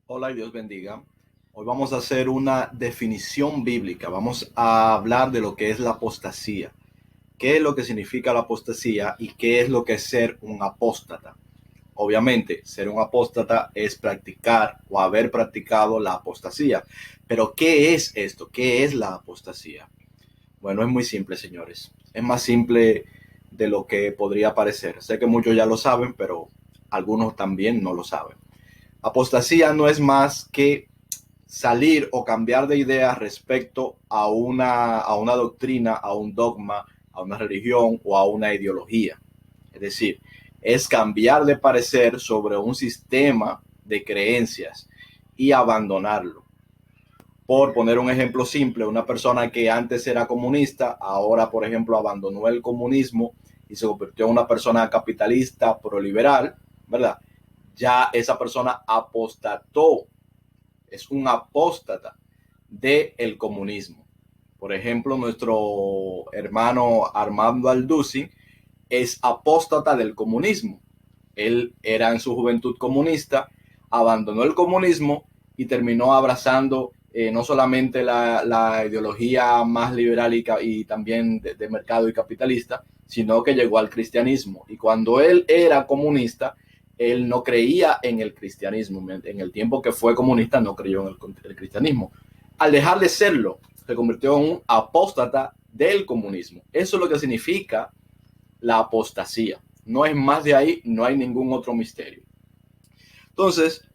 Hola y Dios bendiga. Hoy vamos a hacer una definición bíblica. Vamos a hablar de lo que es la apostasía. ¿Qué es lo que significa la apostasía y qué es lo que es ser un apóstata? Obviamente, ser un apóstata es practicar o haber practicado la apostasía. Pero ¿qué es esto? ¿Qué es la apostasía? Bueno, es muy simple, señores. Es más simple de lo que podría parecer. Sé que muchos ya lo saben, pero algunos también no lo saben. Apostasía no es más que salir o cambiar de idea respecto a una doctrina, a un dogma, a una religión o a una ideología. Es decir, es cambiar de parecer sobre un sistema de creencias y abandonarlo. Por poner un ejemplo simple, una persona que antes era comunista, ahora, por ejemplo, abandonó el comunismo y se convirtió en una persona capitalista, proliberal, ¿verdad? Ya esa persona apostató, es un apóstata del comunismo. Por ejemplo, nuestro hermano Armando Alducin es apóstata del comunismo. Él era en su juventud comunista, abandonó el comunismo y terminó abrazando no solamente la ideología más liberal y también de mercado y capitalista, sino que llegó al cristianismo. Y cuando él era comunista, él no creía en el cristianismo. En el tiempo que fue comunista no creyó en el cristianismo. Al dejar de serlo, se convirtió en un apóstata del comunismo. Eso es lo que significa la apostasía. No es más de ahí, no hay ningún otro misterio. Entonces,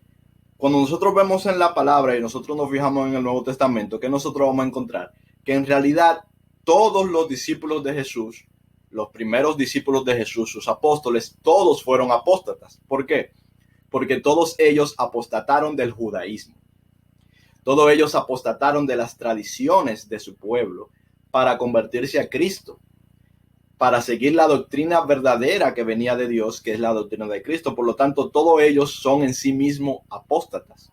cuando nosotros vemos en la palabra y nosotros nos fijamos en el Nuevo Testamento, ¿qué nosotros vamos a encontrar? Que en realidad todos los discípulos de Jesús, los primeros discípulos de Jesús, sus apóstoles, todos fueron apóstatas. ¿Por qué? Porque todos ellos apostataron del judaísmo. Todos ellos apostataron de las tradiciones de su pueblo para convertirse a Cristo, para seguir la doctrina verdadera que venía de Dios, que es la doctrina de Cristo. Por lo tanto, todos ellos son en sí mismos apóstatas.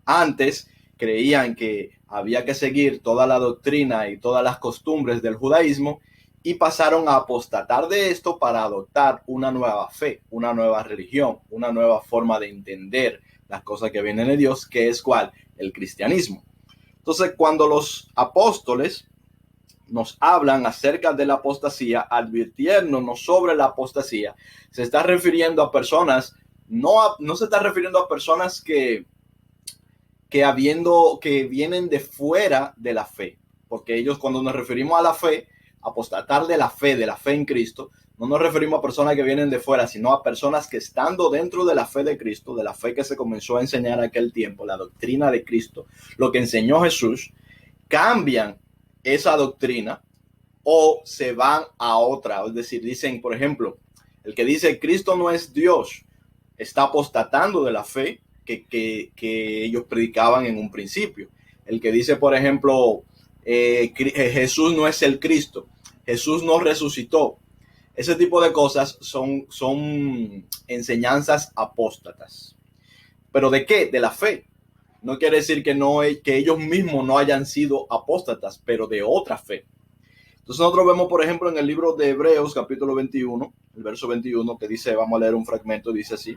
Antes creían que había que seguir toda la doctrina y todas las costumbres del judaísmo y pasaron a apostatar de esto para adoptar una nueva fe, una nueva religión, una nueva forma de entender las cosas que vienen de Dios, que es ¿cuál? El cristianismo. Entonces, cuando los apóstoles nos hablan acerca de la apostasía, advirtiéndonos sobre la apostasía, se está refiriendo a personas, no se está refiriendo a personas que vienen de fuera de la fe, porque ellos, cuando nos referimos a la fe, apostatar de la fe en Cristo, no nos referimos a personas que vienen de fuera, sino a personas que estando dentro de la fe de Cristo, de la fe que se comenzó a enseñar en aquel tiempo, la doctrina de Cristo, lo que enseñó Jesús, cambian esa doctrina o se van a otra. Es decir, dicen, por ejemplo, el que dice Cristo no es Dios, está apostatando de la fe que ellos predicaban en un principio. El que dice, por ejemplo, Jesús no es el Cristo, Jesús no resucitó. Ese tipo de cosas son enseñanzas apóstatas. ¿Pero de qué? De la fe. No quiere decir que ellos mismos no hayan sido apóstatas, pero de otra fe. Entonces nosotros vemos, por ejemplo, en el libro de Hebreos, capítulo 21, el verso 21, que dice, vamos a leer un fragmento, dice así: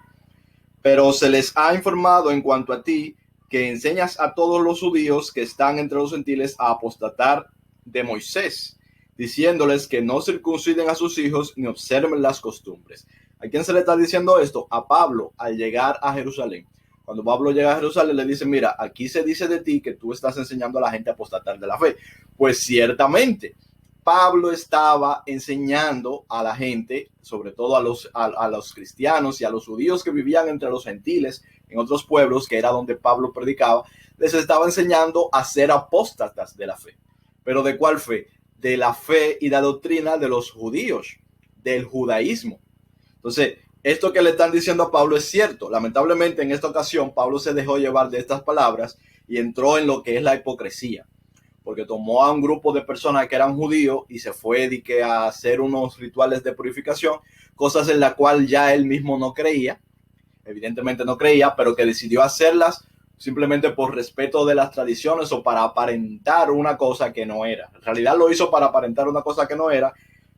pero se les ha informado en cuanto a ti, que enseñas a todos los judíos que están entre los gentiles a apostatar de Moisés, diciéndoles que no circunciden a sus hijos ni observen las costumbres. ¿A quién se le está diciendo esto? A Pablo, al llegar a Jerusalén. Cuando Pablo llega a Jerusalén, le dice, mira, aquí se dice de ti que tú estás enseñando a la gente a apostatar de la fe. Pues ciertamente, Pablo estaba enseñando a la gente, sobre todo a los cristianos y a los judíos que vivían entre los gentiles en otros pueblos, que era donde Pablo predicaba, les estaba enseñando a ser apóstatas de la fe. ¿Pero de cuál fe? De la fe y la doctrina de los judíos, del judaísmo. Entonces, esto que le están diciendo a Pablo es cierto. Lamentablemente, en esta ocasión, Pablo se dejó llevar de estas palabras y entró en lo que es la hipocresía, porque tomó a un grupo de personas que eran judíos y se fue a hacer unos rituales de purificación, cosas en las cuales ya él mismo no creía, evidentemente no creía, pero que decidió hacerlas simplemente por respeto de las tradiciones o para aparentar una cosa que no era. En realidad lo hizo para aparentar una cosa que no era,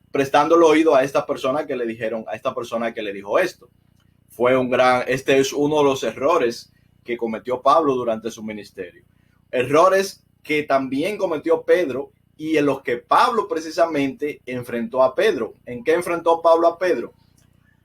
prestando el oído a esta persona que le dijeron, a esta persona que le dijo esto. Este es uno de los errores que cometió Pablo durante su ministerio. Errores que también cometió Pedro y en los que Pablo precisamente enfrentó a Pedro. ¿En qué enfrentó Pablo a Pedro?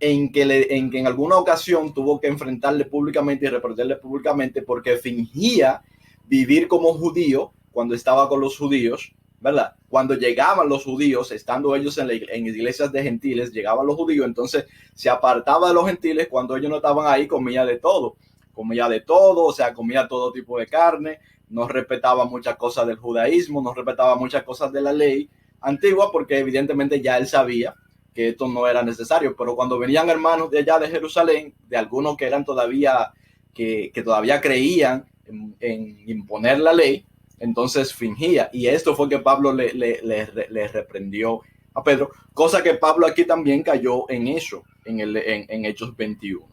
En que en alguna ocasión tuvo que enfrentarle públicamente y reprenderle públicamente porque fingía vivir como judío cuando estaba con los judíos, ¿verdad? Cuando llegaban los judíos, estando ellos en iglesias de gentiles, llegaban los judíos, entonces se apartaba de los gentiles. Cuando ellos no estaban ahí, comía de todo, o sea, comía todo tipo de carne, no respetaba muchas cosas del judaísmo, no respetaba muchas cosas de la ley antigua, porque evidentemente ya él sabía que esto no era necesario. Pero cuando venían hermanos de allá de Jerusalén, de algunos que eran todavía, que todavía creían en imponer la ley, entonces fingía. Y esto fue que Pablo le reprendió a Pedro, cosa que Pablo aquí también cayó en eso, en Hechos 21.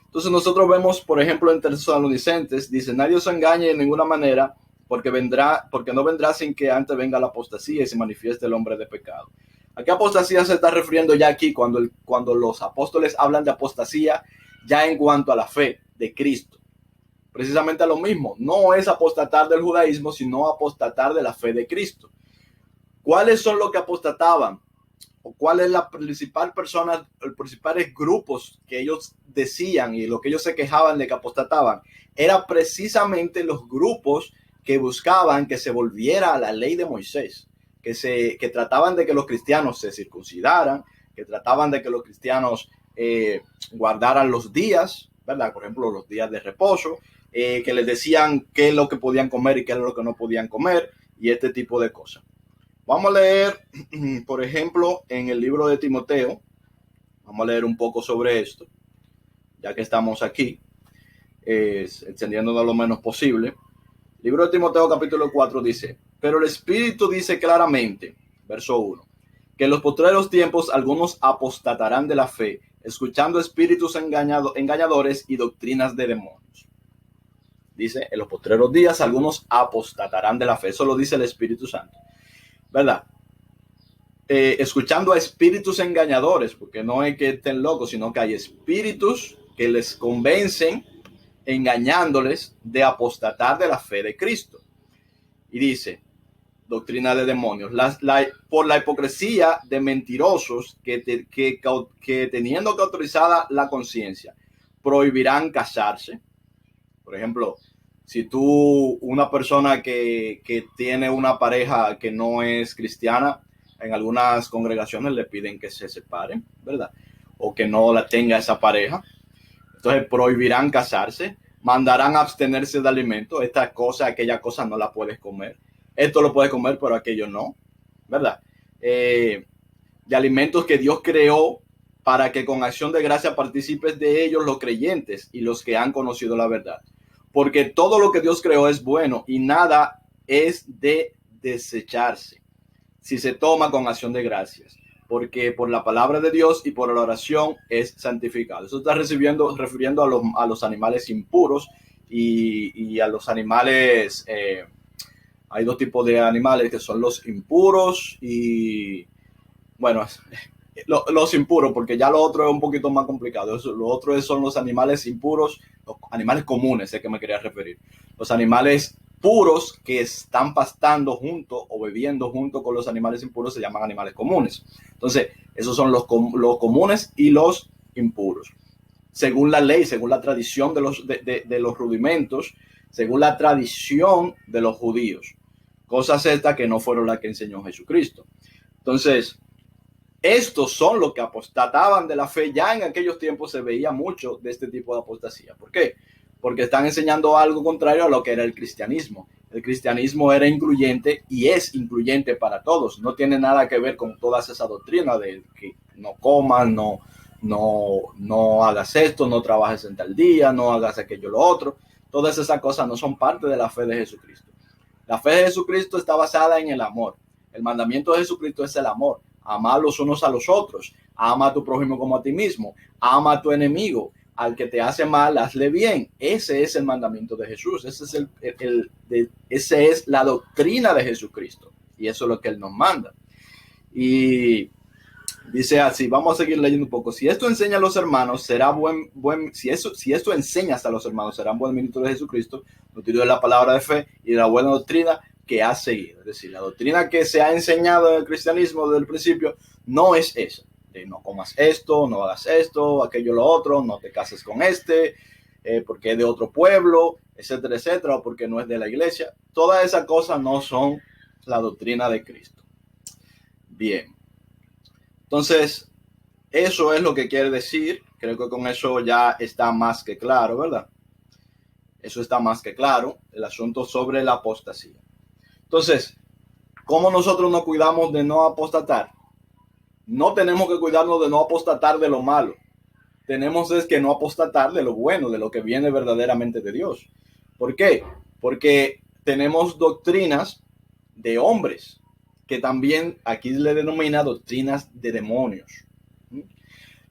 Entonces nosotros vemos, por ejemplo, en Tesalonicenses, dice: nadie os engañe de ninguna manera, porque no vendrá sin que antes venga la apostasía y se manifieste el hombre de pecado. ¿A qué apostasía se está refiriendo ya aquí cuando los apóstoles hablan de apostasía ya en cuanto a la fe de Cristo? Precisamente a lo mismo, no es apostatar del judaísmo, sino apostatar de la fe de Cristo. ¿Cuáles son los que apostataban? ¿O cuál es la principal persona, los principales grupos que ellos decían y lo que ellos se quejaban de que apostataban? Era precisamente los grupos que buscaban que se volviera a la ley de Moisés, que trataban de que los cristianos se circuncidaran, que trataban de que los cristianos guardaran los días, ¿verdad? Por ejemplo, los días de reposo, que les decían qué es lo que podían comer y qué es lo que no podían comer, y este tipo de cosas. Vamos a leer, por ejemplo, en el libro de Timoteo, vamos a leer un poco sobre esto, ya que estamos aquí, extendiéndonos lo menos posible. El libro de Timoteo capítulo 4 dice: pero el Espíritu dice claramente, verso 1, que en los postreros tiempos algunos apostatarán de la fe, escuchando espíritus engañadores y doctrinas de demonios. Dice, en los postreros días algunos apostatarán de la fe. Eso lo dice el Espíritu Santo, ¿verdad? Escuchando a espíritus engañadores, porque no es que estén locos, sino que hay espíritus que les convencen, engañándoles de apostatar de la fe de Cristo. Y dice, doctrina de demonios, por la hipocresía de mentirosos que teniendo que autorizada la conciencia, prohibirán casarse. Por ejemplo, si una persona que tiene una pareja que no es cristiana, en algunas congregaciones le piden que se separen, ¿verdad? O que no la tenga esa pareja. Entonces prohibirán casarse, mandarán a abstenerse de alimentos. Esta cosa, aquella cosa no la puedes comer. Esto lo puedes comer, pero aquello no, ¿verdad? De alimentos que Dios creó para que con acción de gracia participes de ellos los creyentes y los que han conocido la verdad. Porque todo lo que Dios creó es bueno y nada es de desecharse si se toma con acción de gracias, porque por la palabra de Dios y por la oración es santificado. Eso está refiriendo a los animales impuros y a los animales. Hay dos tipos de animales que son los impuros y, bueno, los impuros, porque ya lo otro es un poquito más complicado. Lo otro son los animales impuros, los animales comunes, es que me quería referir. Los animales puros que están pastando junto o bebiendo junto con los animales impuros se llaman animales comunes. Entonces, esos son los comunes y los impuros. Según la ley, según la tradición de los rudimentos, según la tradición de los judíos. Cosas estas que no fueron las que enseñó Jesucristo. Entonces, estos son los que apostataban de la fe. Ya en aquellos tiempos se veía mucho de este tipo de apostasía. ¿Por qué? Porque están enseñando algo contrario a lo que era el cristianismo. El cristianismo era incluyente y es incluyente para todos. No tiene nada que ver con todas esas doctrinas de que no comas, no hagas esto, no trabajes en tal día, no hagas aquello, lo otro. Todas esas cosas no son parte de la fe de Jesucristo. La fe de Jesucristo está basada en el amor. El mandamiento de Jesucristo es el amor. Amar los unos a los otros. Ama a tu prójimo como a ti mismo. Ama a tu enemigo. Al que te hace mal, hazle bien. Ese es el mandamiento de Jesús. Esa es la doctrina de Jesucristo. Y eso es lo que Él nos manda. Y Dice así, vamos a seguir leyendo un poco. Si esto enseña a los hermanos, será si esto enseñas a los hermanos, serán buen ministros de Jesucristo, nutриdo de la palabra de fe y de la buena doctrina que has seguido. Es decir, la doctrina que se ha enseñado en el cristianismo desde el principio no es esa. De no comas esto, no hagas esto, aquello, lo otro, no te cases con porque es de otro pueblo, etcétera, etcétera, o porque no es de la iglesia. Todas esas cosas no son la doctrina de Cristo. Bien. Entonces, eso es lo que quiere decir. Creo que con eso ya está más que claro, ¿verdad? Eso está más que claro, el asunto sobre la apostasía. Entonces, ¿cómo nosotros nos cuidamos de no apostatar? No tenemos que cuidarnos de no apostatar de lo malo. Tenemos es que no apostatar de lo bueno, de lo que viene verdaderamente de Dios. ¿Por qué? Porque tenemos doctrinas de hombres, que también aquí le denomina doctrinas de demonios.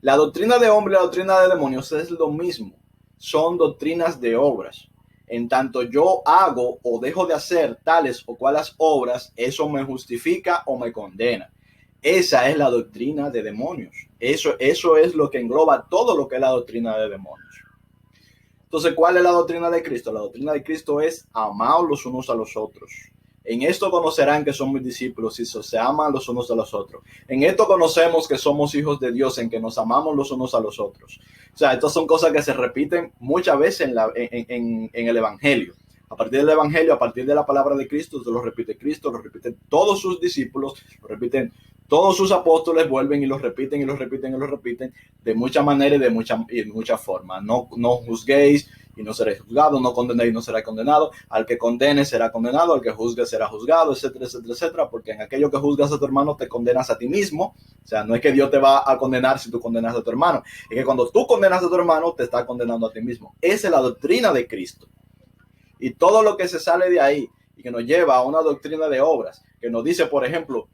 La doctrina de hombre y la doctrina de demonios es lo mismo. Son doctrinas de obras. En tanto yo hago o dejo de hacer tales o cuales obras, eso me justifica o me condena. Esa es la doctrina de demonios. Eso es lo que engloba todo lo que es la doctrina de demonios. Entonces, ¿cuál es la doctrina de Cristo? La doctrina de Cristo es amar los unos a los otros. En esto conocerán que son mis discípulos si se aman los unos a los otros. En esto conocemos que somos hijos de Dios, en que nos amamos los unos a los otros. O sea, estas son cosas que se repiten muchas veces en el Evangelio. A partir del Evangelio, a partir de la palabra de Cristo, lo repite Cristo, lo repiten todos sus discípulos, lo repiten todos sus apóstoles, vuelven y lo repiten y lo repiten y lo repiten de muchas maneras y de muchas formas. No juzguéis y no seréis juzgados, no condenéis y no seréis condenado, al que condene será condenado, al que juzgue será juzgado, etcétera, etcétera, etcétera, porque en aquello que juzgas a tu hermano te condenas a ti mismo. O sea, no es que Dios te va a condenar si tú condenas a tu hermano, es que cuando tú condenas a tu hermano te está condenando a ti mismo. Esa es la doctrina de Cristo. Y todo lo que se sale de ahí y que nos lleva a una doctrina de obras, que nos dice, por ejemplo,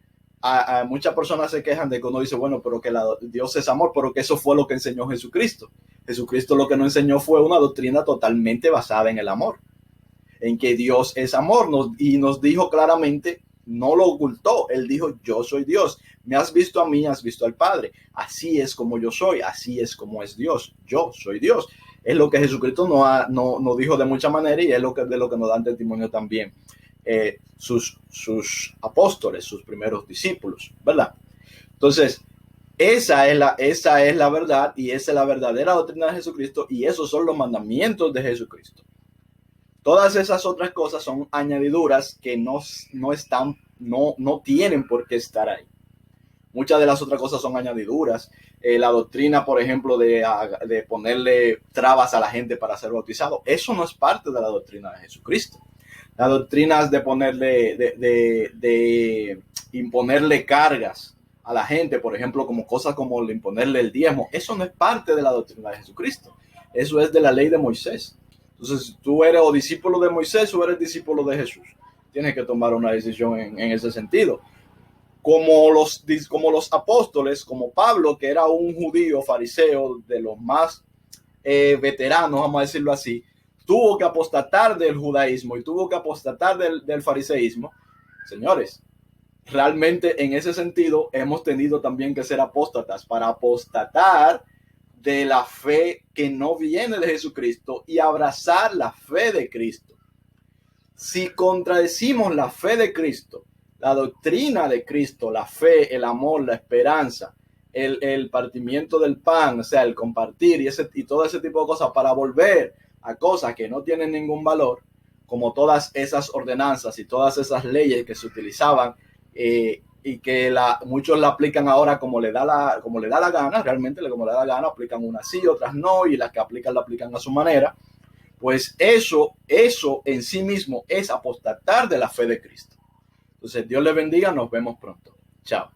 a muchas personas se quejan de que uno dice, bueno, pero que Dios es amor, pero que eso fue lo que enseñó Jesucristo. Jesucristo lo que nos enseñó fue una doctrina totalmente basada en el amor, en que Dios es amor, y nos dijo claramente, no lo ocultó, él dijo, yo soy Dios, me has visto a mí, has visto al Padre, así es como yo soy, así es como es Dios, yo soy Dios. Es lo que Jesucristo nos dijo de muchas maneras y es de lo que nos dan testimonio también sus apóstoles, sus primeros discípulos, ¿verdad? Entonces, esa es la verdad y esa es la verdadera doctrina de Jesucristo y esos son los mandamientos de Jesucristo. Todas esas otras cosas son añadiduras que no tienen por qué estar ahí. Muchas de las otras cosas son añadiduras. La doctrina, por ejemplo, de ponerle trabas a la gente para ser bautizado, eso no es parte de la doctrina de Jesucristo. Las doctrinas de imponerle cargas a la gente, por ejemplo, como cosas como imponerle el diezmo, eso no es parte de la doctrina de Jesucristo. Eso es de la ley de Moisés. Entonces, tú eres o discípulo de Moisés o eres discípulo de Jesús. Tienes que tomar una decisión en ese sentido. Como los apóstoles, como Pablo, que era un judío fariseo de los más veteranos, vamos a decirlo así, tuvo que apostatar del judaísmo y tuvo que apostatar del fariseísmo. Señores, realmente en ese sentido hemos tenido también que ser apóstatas para apostatar de la fe que no viene de Jesucristo y abrazar la fe de Cristo. Si contradecimos la fe de Cristo, la doctrina de Cristo, la fe, el amor, la esperanza, el partimiento del pan, o sea, el compartir y todo ese tipo de cosas para volver a cosas que no tienen ningún valor, como todas esas ordenanzas y todas esas leyes que se utilizaban y que muchos la aplican ahora como le da la gana, realmente como le da la gana, aplican unas sí, otras no, y las que aplican la aplican a su manera. Pues eso en sí mismo es apostatar de la fe de Cristo. Entonces, Dios les bendiga, nos vemos pronto. Chao.